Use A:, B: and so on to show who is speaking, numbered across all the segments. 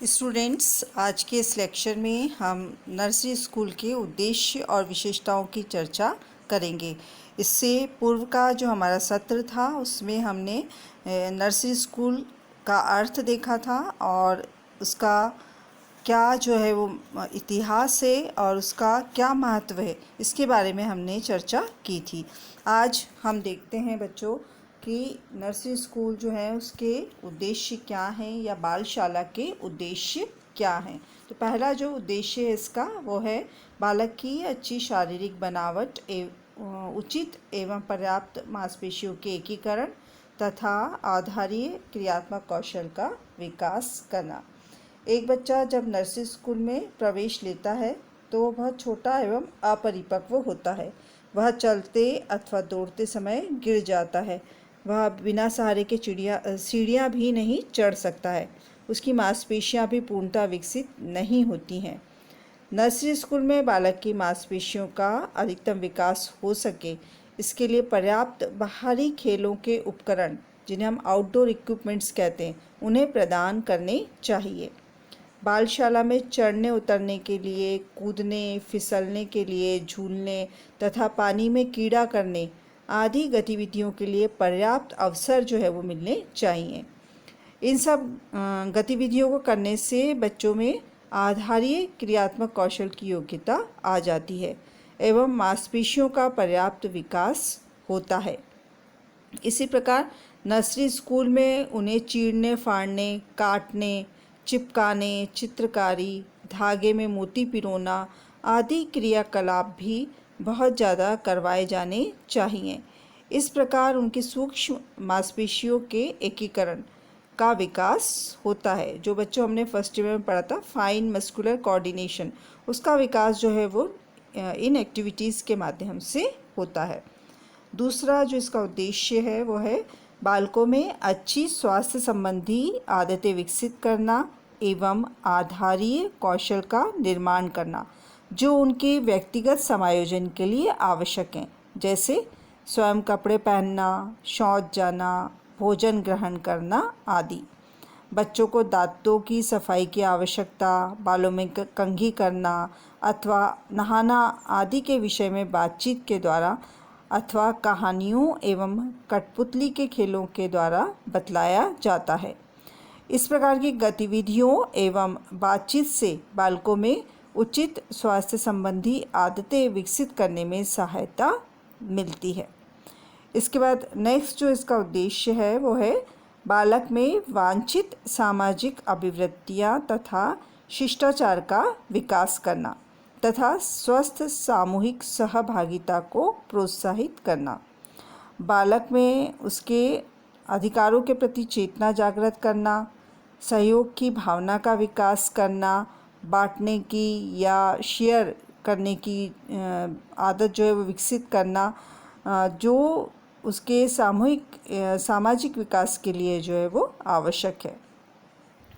A: Students, आज के इस लेक्चर में हम नर्सरी स्कूल के उद्देश्य और विशेषताओं की चर्चा करेंगे। इससे पूर्व का जो हमारा सत्र था उसमें हमने नर्सरी स्कूल का अर्थ देखा था और उसका क्या जो है वो इतिहास है और उसका क्या महत्व है, इसके बारे में हमने चर्चा की थी। आज हम देखते हैं बच्चों कि नर्सरी स्कूल जो है उसके उद्देश्य क्या हैं या बालशाला के उद्देश्य क्या हैं। तो पहला जो उद्देश्य है इसका वो है बालक की अच्छी शारीरिक बनावट उचित एवं पर्याप्त मांसपेशियों के एकीकरण तथा आधारीय क्रियात्मक कौशल का विकास करना। एक बच्चा जब नर्सरी स्कूल में प्रवेश लेता है तो वह बहुत छोटा एवं अपरिपक्व होता है। वह चलते अथवा दौड़ते समय गिर जाता है। वह बिना सहारे के सीढ़ियाँ भी नहीं चढ़ सकता है। उसकी मांसपेशियाँ भी पूर्णतः विकसित नहीं होती हैं। नर्सरी स्कूल में बालक की मांसपेशियों का अधिकतम विकास हो सके, इसके लिए पर्याप्त बाहरी खेलों के उपकरण, जिन्हें हम आउटडोर इक्विपमेंट्स कहते हैं, उन्हें प्रदान करने चाहिए। बालशाला में चढ़ने उतरने के लिए, कूदने फिसलने के लिए, झूलने तथा पानी में कीड़ा करने आदि गतिविधियों के लिए पर्याप्त अवसर जो है वो मिलने चाहिए। इन सब गतिविधियों को करने से बच्चों में आधारीय क्रियात्मक कौशल की योग्यता आ जाती है एवं मांसपेशियों का पर्याप्त विकास होता है। इसी प्रकार नर्सरी स्कूल में उन्हें चीरने फाड़ने, काटने, चिपकाने, चित्रकारी, धागे में मोती पिरोना आदि क्रियाकलाप भी बहुत ज़्यादा करवाए जाने चाहिए। इस प्रकार उनकी सूक्ष्म मांसपेशियों के एकीकरण का विकास होता है। जो बच्चों हमने फर्स्ट ईयर में पढ़ा था, फाइन मस्कुलर कोऑर्डिनेशन, उसका विकास जो है वो इन एक्टिविटीज़ के माध्यम से होता है। दूसरा जो इसका उद्देश्य है वो है बालकों में अच्छी स्वास्थ्य संबंधी आदतें विकसित करना एवं आधारीय कौशल का निर्माण करना, जो उनके व्यक्तिगत समायोजन के लिए आवश्यक हैं, जैसे स्वयं कपड़े पहनना, शौच जाना, भोजन ग्रहण करना आदि। बच्चों को दांतों की सफाई की आवश्यकता, बालों में कंघी करना अथवा नहाना आदि के विषय में बातचीत के द्वारा अथवा कहानियों एवं कठपुतली के खेलों के द्वारा बतलाया जाता है। इस प्रकार की गतिविधियों एवं बातचीत से बालकों में उचित स्वास्थ्य संबंधी आदतें विकसित करने में सहायता मिलती है। इसके बाद नेक्स्ट जो इसका उद्देश्य है वो है बालक में वांछित सामाजिक अभिवृत्तियाँ तथा शिष्टाचार का विकास करना तथा स्वस्थ सामूहिक सहभागिता को प्रोत्साहित करना। बालक में उसके अधिकारों के प्रति चेतना जागृत करना, सहयोग की भावना का विकास करना, बांटने की या शेयर करने की आदत जो है वो विकसित करना, जो उसके सामाजिक विकास के लिए जो है वो आवश्यक है।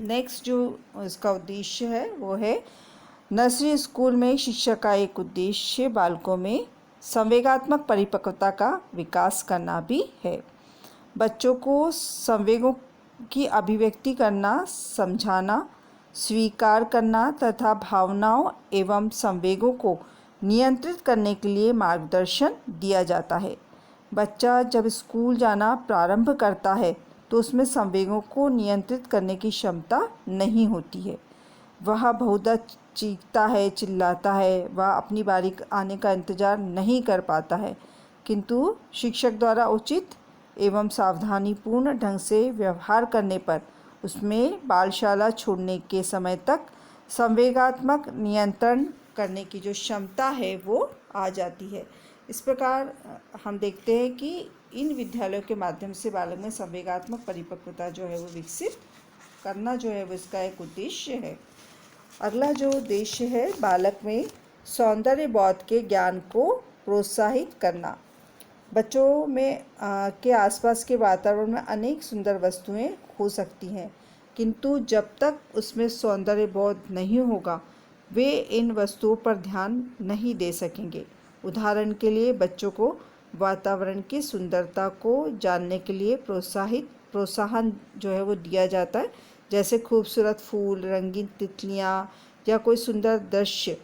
A: नेक्स्ट जो इसका उद्देश्य है वो है नर्सरी स्कूल में शिक्षा का एक उद्देश्य बालकों में संवेगात्मक परिपक्वता का विकास करना भी है। बच्चों को संवेगों की अभिव्यक्ति करना, समझाना, स्वीकार करना तथा भावनाओं एवं संवेगों को नियंत्रित करने के लिए मार्गदर्शन दिया जाता है। बच्चा जब स्कूल जाना प्रारंभ करता है तो उसमें संवेगों को नियंत्रित करने की क्षमता नहीं होती है। वह बहुधा चीखता है, चिल्लाता है, वह अपनी बारी आने का इंतज़ार नहीं कर पाता है, किंतु शिक्षक द्वारा उचित एवं सावधानीपूर्ण ढंग से व्यवहार करने पर उसमें बालशाला छोड़ने के समय तक संवेगात्मक नियंत्रण करने की जो क्षमता है वो आ जाती है। इस प्रकार हम देखते हैं कि इन विद्यालयों के माध्यम से बालक में संवेगात्मक परिपक्वता जो है वो विकसित करना जो है वो इसका एक उद्देश्य है। अगला जो उद्देश्य है बालक में सौंदर्य बोध के ज्ञान को प्रोत्साहित करना। बच्चों में के आसपास के वातावरण में अनेक सुंदर वस्तुएं हो सकती हैं, किंतु जब तक उसमें सौंदर्य बोध नहीं होगा वे इन वस्तुओं पर ध्यान नहीं दे सकेंगे। उदाहरण के लिए बच्चों को वातावरण की सुंदरता को जानने के लिए प्रोत्साहन जो है वो दिया जाता है, जैसे खूबसूरत फूल, रंगीन तितलियाँ या कोई सुंदर दृश्य।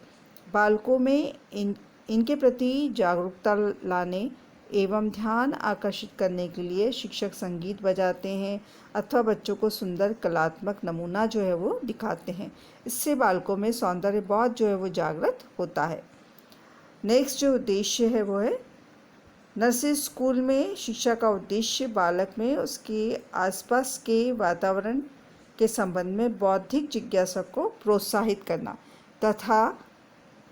A: बालकों में इनके प्रति जागरूकता लाने एवं ध्यान आकर्षित करने के लिए शिक्षक संगीत बजाते हैं अथवा बच्चों को सुंदर कलात्मक नमूना जो है वो दिखाते हैं। इससे बालकों में सौंदर्य बोध जो है वो जागृत होता है। नेक्स्ट जो उद्देश्य है वो है नर्सरी स्कूल में शिक्षा का उद्देश्य बालक में उसके आसपास के वातावरण के संबंध में बौद्धिक जिज्ञासा को प्रोत्साहित करना तथा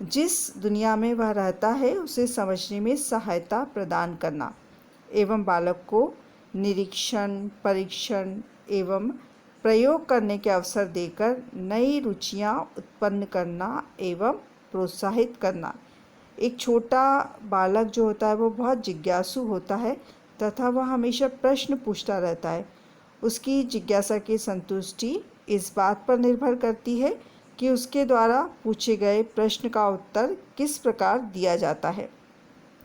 A: जिस दुनिया में वह रहता है उसे समझने में सहायता प्रदान करना एवं बालक को निरीक्षण, परीक्षण एवं प्रयोग करने के अवसर देकर नई रुचियां उत्पन्न करना एवं प्रोत्साहित करना। एक छोटा बालक जो होता है वो बहुत जिज्ञासु होता है तथा वह हमेशा प्रश्न पूछता रहता है। उसकी जिज्ञासा की संतुष्टि इस बात पर निर्भर करती है कि उसके द्वारा पूछे गए प्रश्न का उत्तर किस प्रकार दिया जाता है।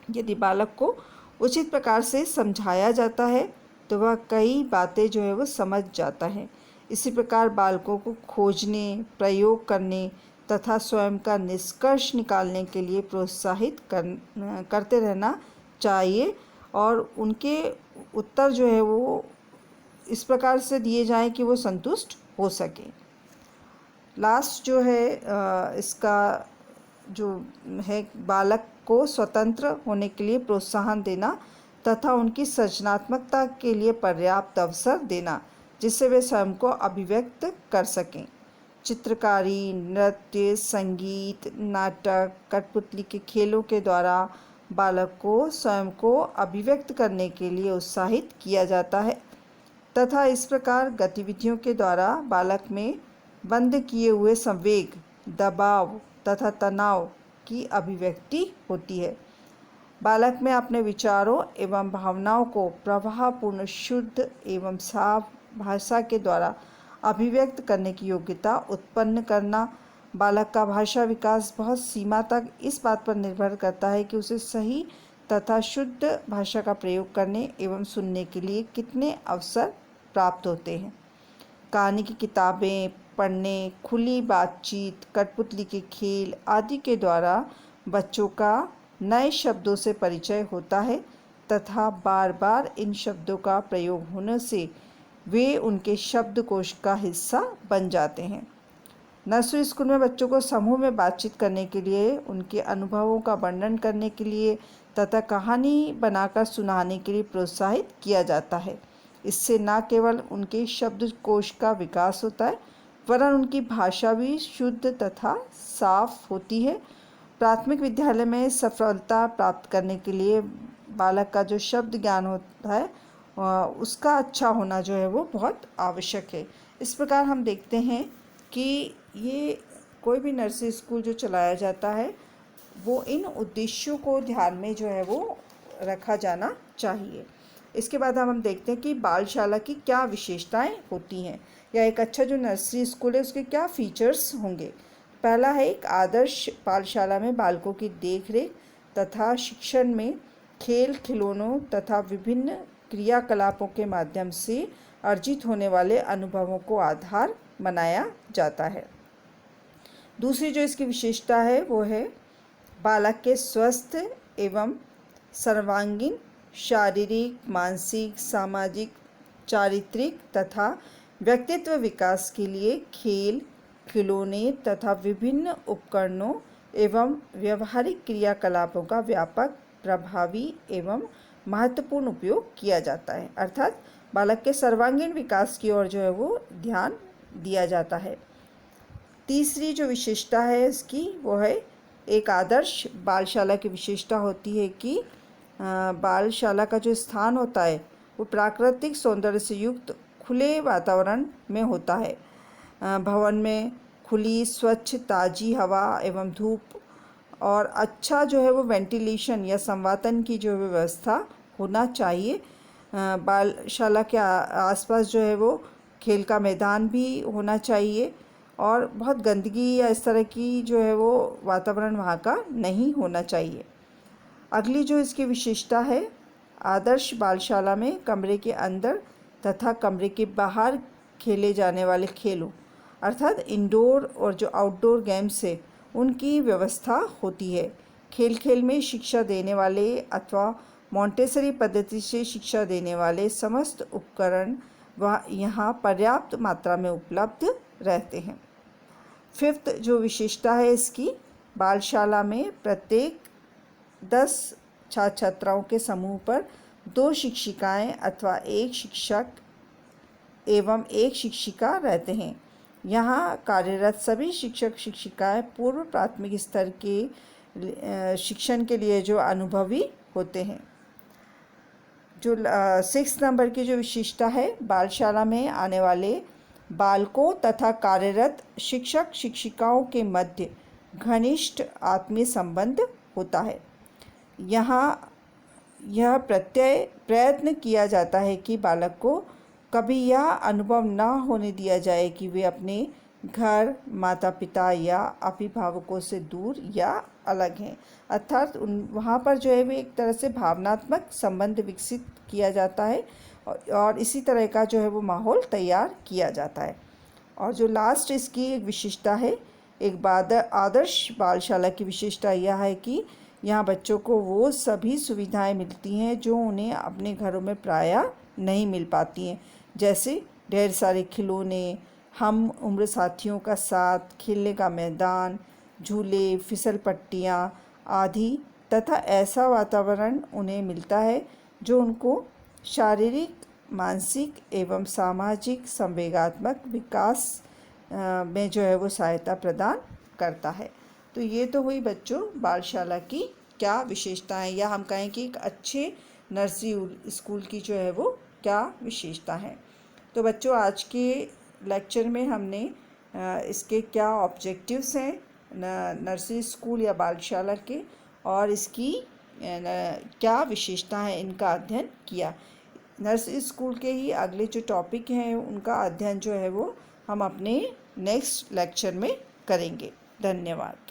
A: यदि बालक को उचित प्रकार से समझाया जाता है तो वह कई बातें जो है वो समझ जाता है। इसी प्रकार बालकों को खोजने, प्रयोग करने तथा स्वयं का निष्कर्ष निकालने के लिए प्रोत्साहित करते रहना चाहिए और उनके उत्तर जो है वो इस प्रकार से दिए जाएं कि वो संतुष्ट हो सके। लास्ट जो है इसका जो है बालक को स्वतंत्र होने के लिए प्रोत्साहन देना तथा उनकी सृजनात्मकता के लिए पर्याप्त अवसर देना जिससे वे स्वयं को अभिव्यक्त कर सकें। चित्रकारी, नृत्य, संगीत, नाटक, कठपुतली के खेलों के द्वारा बालक को स्वयं को अभिव्यक्त करने के लिए उत्साहित किया जाता है तथा इस प्रकार गतिविधियों के द्वारा बालक में बंद किए हुए संवेग, दबाव तथा तनाव की अभिव्यक्ति होती है। बालक में अपने विचारों एवं भावनाओं को प्रवाहपूर्ण, शुद्ध एवं साफ भाषा के द्वारा अभिव्यक्त करने की योग्यता उत्पन्न करना। बालक का भाषा विकास बहुत सीमा तक इस बात पर निर्भर करता है कि उसे सही तथा शुद्ध भाषा का प्रयोग करने एवं सुनने के लिए कितने अवसर प्राप्त होते हैं। कहानी की किताबें पढ़ने, खुली बातचीत, कठपुतली के खेल आदि के द्वारा बच्चों का नए शब्दों से परिचय होता है तथा बार बार इन शब्दों का प्रयोग होने से वे उनके शब्दकोश का हिस्सा बन जाते हैं। नर्सरी स्कूल में बच्चों को समूह में बातचीत करने के लिए, उनके अनुभवों का वर्णन करने के लिए तथा कहानी बनाकर सुनाने के लिए प्रोत्साहित किया जाता है। इससे न केवल उनके शब्दकोश का विकास होता है वरन उनकी भाषा भी शुद्ध तथा साफ होती है। प्राथमिक विद्यालय में सफलता प्राप्त करने के लिए बालक का जो शब्द ज्ञान होता है उसका अच्छा होना जो है वो बहुत आवश्यक है। इस प्रकार हम देखते हैं कि ये कोई भी नर्सरी स्कूल जो चलाया जाता है वो इन उद्देश्यों को ध्यान में जो है वो रखा जाना चाहिए। इसके बाद हम देखते हैं कि बालशाला की क्या विशेषताएं होती हैं या एक अच्छा जो नर्सरी स्कूल है उसके क्या फीचर्स होंगे। पहला है एक आदर्श बालशाला में बालकों की देखरेख तथा शिक्षण में खेल, खिलौनों तथा विभिन्न क्रियाकलापों के माध्यम से अर्जित होने वाले अनुभवों को आधार बनाया जाता है। दूसरी जो इसकी विशेषता है वो है बालक के स्वस्थ एवं सर्वांगीण शारीरिक, मानसिक, सामाजिक, चारित्रिक तथा व्यक्तित्व विकास के लिए खेल, खिलौने तथा विभिन्न उपकरणों एवं व्यवहारिक क्रियाकलापों का व्यापक, प्रभावी एवं महत्वपूर्ण उपयोग किया जाता है। अर्थात बालक के सर्वांगीण विकास की ओर जो है वो ध्यान दिया जाता है। तीसरी जो विशेषता है इसकी वो है एक आदर्श बालशाला की विशेषता होती है कि बालशाला का जो स्थान होता है वो प्राकृतिक सौंदर्य से युक्त खुले वातावरण में होता है। भवन में खुली, स्वच्छ, ताज़ी हवा एवं धूप और अच्छा जो है वो वेंटिलेशन या संवातन की जो व्यवस्था होना चाहिए। बालशाला के आसपास जो है वो खेल का मैदान भी होना चाहिए और बहुत गंदगी या इस तरह की जो है वो वातावरण वहाँ का नहीं होना चाहिए। अगली जो इसकी विशेषता है, आदर्श बालशाला में कमरे के अंदर तथा कमरे के बाहर खेले जाने वाले खेलों अर्थात इंडोर और जो आउटडोर गेम्स है उनकी व्यवस्था होती है। खेल खेल में शिक्षा देने वाले अथवा मॉन्टेसरी पद्धति से शिक्षा देने वाले समस्त उपकरण वह यहाँ पर्याप्त मात्रा में उपलब्ध रहते हैं। फिफ्थ जो विशेषता है इसकी, बालशाला में प्रत्येक 10 छात्र छात्राओं के समूह पर 2 शिक्षिकाएं अथवा 1 शिक्षक एवं 1 शिक्षिका रहते हैं। यहाँ कार्यरत सभी शिक्षक शिक्षिकाएं पूर्व प्राथमिक स्तर के शिक्षण के लिए जो अनुभवी होते हैं। जो 6 नंबर की जो विशेषता है, बालशाला में आने वाले बालकों तथा कार्यरत शिक्षक शिक्षिकाओं के मध्य घनिष्ठ आत्मीय संबंध होता है। यहाँ यह प्रयत्न किया जाता है कि बालक को कभी यह अनुभव न होने दिया जाए कि वे अपने घर, माता पिता या अभिभावकों से दूर या अलग हैं। अर्थात वहाँ पर जो है वे एक तरह से भावनात्मक संबंध विकसित किया जाता है और इसी तरह का जो है वो माहौल तैयार किया जाता है। और जो लास्ट इसकी एक विशेषता है, एक आदर्श बालशाला की विशेषता यह है कि यहाँ बच्चों को वो सभी सुविधाएं मिलती हैं जो उन्हें अपने घरों में प्रायः नहीं मिल पाती हैं, जैसे ढेर सारे खिलौने, हम उम्र साथियों का साथ, खेलने का मैदान, झूले, फिसल पट्टियाँ आदि तथा ऐसा वातावरण उन्हें मिलता है जो उनको शारीरिक, मानसिक एवं सामाजिक संवेगात्मक विकास में जो है वो सहायता प्रदान करता है। तो ये तो हुई बच्चों बालशाला की क्या विशेषताएं, या हम कहें कि एक अच्छे नर्सरी स्कूल की जो है वो क्या विशेषता है। तो बच्चों आज के लेक्चर में हमने इसके क्या ऑब्जेक्टिव्स हैं नर्सरी स्कूल या बालशाला के, और इसकी क्या विशेषता है, इनका अध्ययन किया। नर्सरी स्कूल के ही अगले जो टॉपिक हैं उनका अध्ययन जो है वो हम अपने नेक्स्ट लेक्चर में करेंगे। धन्यवाद।